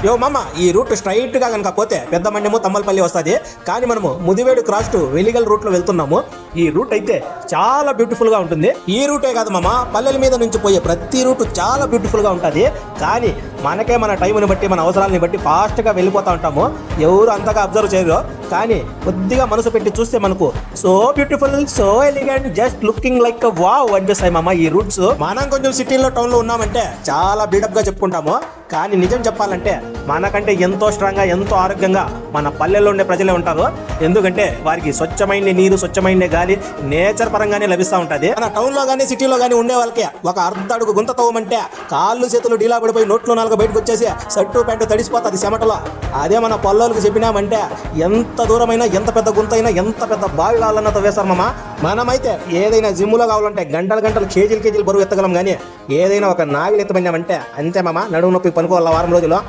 యో మామ, ఈ రూట్ స్ట్రైట్ గా కనుక పోతే పెద్ద మండెము తమ్మలపల్లి వస్తుంది. కానీ మనము Mudivedu cross to Veligallu route లో వెళ్తున్నాము. ఈ రూట్ అయితే చాలా బ్యూటిఫుల్ గా ఉంటుంది. ఈ రూటే కాదు మామ, పల్లెల మీద నుంచి పోయే ప్రతి రూట్ చాలా బ్యూటిఫుల్ గా ఉంటుంది. కానీ మనకే మన టైంని బట్టి మన అవసరాలని బట్టి ఫాస్ట్ గా వెళ్ళిపోతా ఉంటాము. ఎవరు అంతగా అబ్జర్వ్ చేయరు. కానీ కొద్దిగా మనసు పెట్టి చూస్తే మనకు so beautiful, so elegant, just looking like wow అనిపిస్తాయి మామ ఈ రూట్స్. మనం కొంచెం సిటీలో టౌన్ లో ఉన్నామంటే చాలా బిల్డప్ గా చెప్పుకుంటాము. కానీ నిజం చెప్పాలంటే మనకంటే ఎంతో స్ట్రాంగ్ గా, ఎంతో ఆరోగ్యంగా మన పల్లెల్లో ఉండే ప్రజలే ఉంటారు. ఎందుకంటే వారికి స్వచ్ఛమైన నీరు, స్వచ్ఛమైన గాలి నేచర్ పరంగానే లభిస్తూ ఉంటుంది. మన టౌన్ లో కానీ సిటీలో కానీ ఉండే వాళ్ళకి ఒక అర్ధ అడుగు గుంత తవ్వమంటే కాళ్ళు చేతులు డీలా పడిపోయి నోట్లో నాలుగు బయటకు వచ్చేసి షర్టు ప్యాంటు తడిసిపోతుంది చెమటలో. అదే మన పొల్లోళ్ళకి చెప్పినామంటే ఎంత దూరమైనా, ఎంత పెద్ద గుంతైనా, ఎంత పెద్ద బావి కావాలన్నా తవ్వేస్తారు మామ. మనమైతే ఏదైనా జిమ్ములో కావాలంటే గంటలు కేజీలు బరువు ఎత్తగలం. కానీ ఏదైనా ఒక నాగిలు ఎత్తమన్నామంటే అంతే మామ, నడుము నొప్పి పనుకోవాల వారం రోజుల్లో.